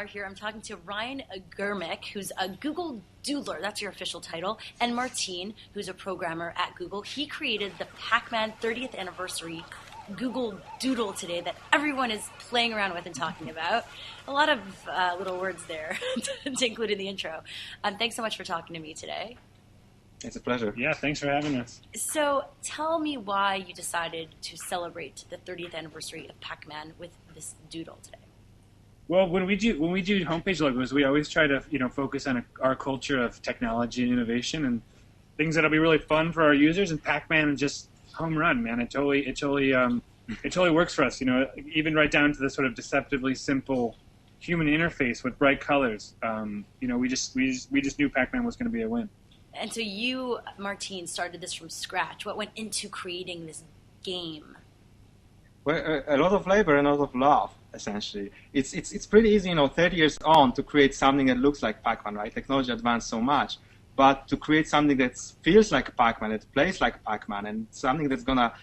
Here. I'm talking to Ryan Germick, who's a Google Doodler, that's your official title, and Martine, who's a programmer at Google. He created the Pacman 30th anniversary Google Doodle today that everyone is playing around with and talking about. A lot of little words there to include in the intro. Thanks so much for talking to me today. It's a pleasure. Yeah, thanks for having us. So tell me why you decided to celebrate the 30th anniversary of Pacman with this doodle today. Well, when we do homepage logos, we always try to focus on our culture of technology and innovation and things that'll be really fun for our users. And Pacman is just home run, man. It totally works for us. Even right down to the sort of deceptively simple human interface with bright colors. We just knew Pacman was going to be a win. And so you, Martine, started this from scratch. What went into creating this game? Well, a lot of labor and a lot of love. Essentially, it's pretty easy, 30 years on, to create something that looks like Pac-Man, right? Technology advanced so much, but to create something that feels like Pac-Man, that plays like Pac-Man, and something that's gonna,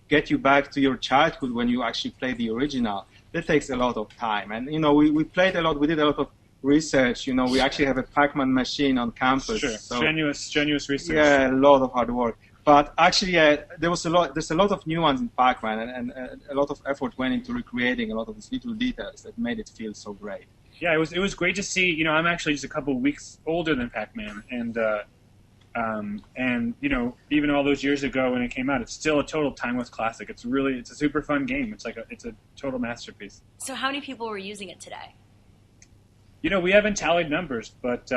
get you back to your childhood when you actually play the original, that takes a lot of time. And we played a lot. We did a lot of research. We actually have a Pac-Man machine on campus. Sure, so, strenuous research. Yeah, a lot of hard work. But actually, there's a lot of nuance in Pac-Man, and a lot of effort went into recreating a lot of these little details that made it feel so great. Yeah, it was great to see. I'm actually just a couple of weeks older than Pac-Man, and even all those years ago when it came out, it's still a total timeless classic. It's a super fun game. It's a total masterpiece. So how many people were using it today? We haven't tallied numbers, but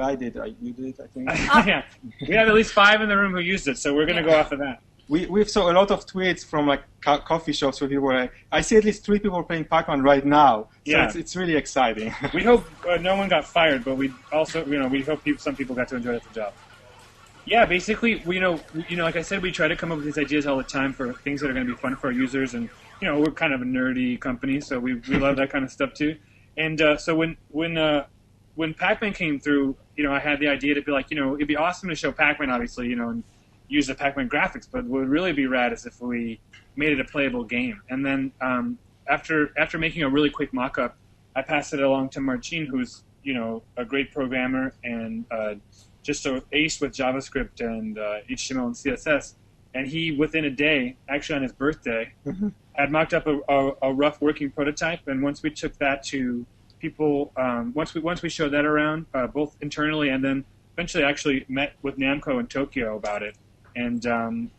I did. You did, I think. Yeah, we have at least 5 in the room who used it, so we're going to go off of that. We've saw a lot of tweets from coffee shops where people were. I see at least 3 people playing Pac-Man right now. So yeah, it's really exciting. We hope no one got fired, but we also we hope some people got to enjoy it at the job. Yeah, basically, like I said, we try to come up with these ideas all the time for things that are going to be fun for our users, and we're kind of a nerdy company, so we love that kind of stuff too. And so when Pac-Man came through, I had the idea to be like, it'd be awesome to show Pac-Man, obviously, and use the Pac-Man graphics, but what would really be rad is if we made it a playable game. And then after making a really quick mock-up, I passed it along to Martine, who's, a great programmer and just an ace with JavaScript and HTML and CSS. And he, within a day, actually on his birthday, had mocked up a rough working prototype. And once we took that to people, once we showed that around, both internally and then eventually actually met with Namco in Tokyo about it, and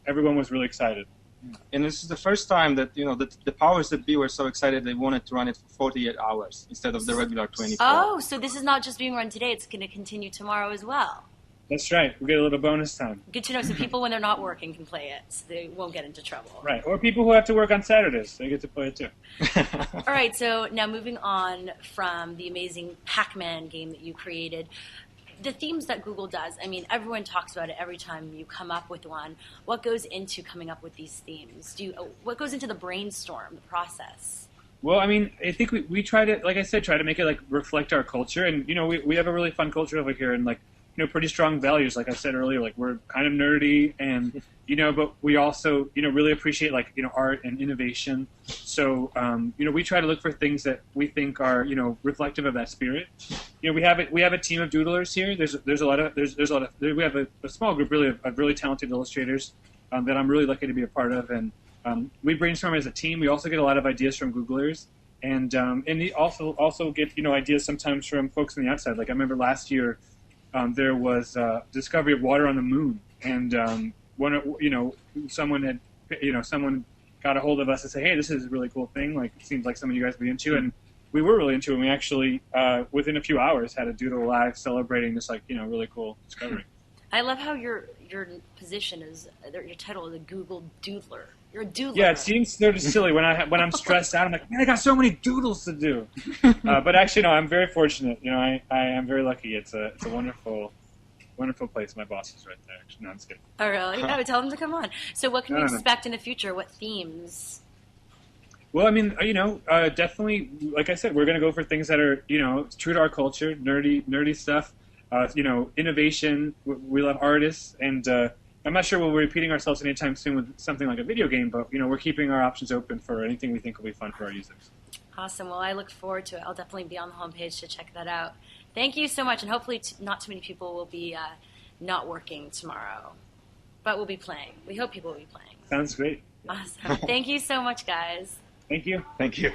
everyone was really excited. And this is the first time that the powers that be were so excited they wanted to run it for 48 hours instead of the regular 24. Oh, so this is not just being run today; it's going to continue tomorrow as well. That's right. We get a little bonus time. Good to know. So people, when they're not working, can play it. So they won't get into trouble. Right. Or people who have to work on Saturdays, they get to play it too. All right. So now moving on from the amazing Pac-Man game that you created, the themes that Google does, I mean, everyone talks about it every time you come up with one. What goes into coming up with these themes? What goes into the brainstorm, the process? Well, I mean, I think we try to, like I said, try to make it reflect our culture. And, we have a really fun culture over here. And pretty strong values. Like I said earlier, like we're kind of nerdy, and but we also really appreciate like art and innovation. So we try to look for things that we think are reflective of that spirit. We have a team of doodlers here. There's a lot of we have a small group really of really talented illustrators that I'm really lucky to be a part of, and we brainstorm as a team. We also get a lot of ideas from Googlers, and we also get ideas sometimes from folks on the outside. Like I remember last year. There was discovery of water on the moon, and someone got a hold of us and said, "Hey, this is a really cool thing. Like, it seems like something you guys would be into." And we were really into it. And we actually, within a few hours, had a doodle live celebrating this really cool discovery. I love how your position is your title is a Google Doodler. You're a doodler. Yeah, it seems sort of silly when I'm stressed out. I'm like, man, I got so many doodles to do. But actually, no, I'm very fortunate. I am very lucky. It's a wonderful place. My boss is right there. Actually, no, I'm just kidding. Oh, really? I would tell them to come on. So, what can we expect in the future? What themes? Well, I mean, definitely, like I said, we're going to go for things that are true to our culture, nerdy stuff. Innovation. We love artists, and I'm not sure we'll be repeating ourselves anytime soon with something like a video game, but we're keeping our options open for anything we think will be fun for our users. Awesome. Well, I look forward to it. I'll definitely be on the homepage to check that out. Thank you so much, and hopefully not too many people will be not working tomorrow, but we'll be playing. We hope people will be playing. Sounds great. Awesome. Thank you so much, guys. Thank you. Thank you.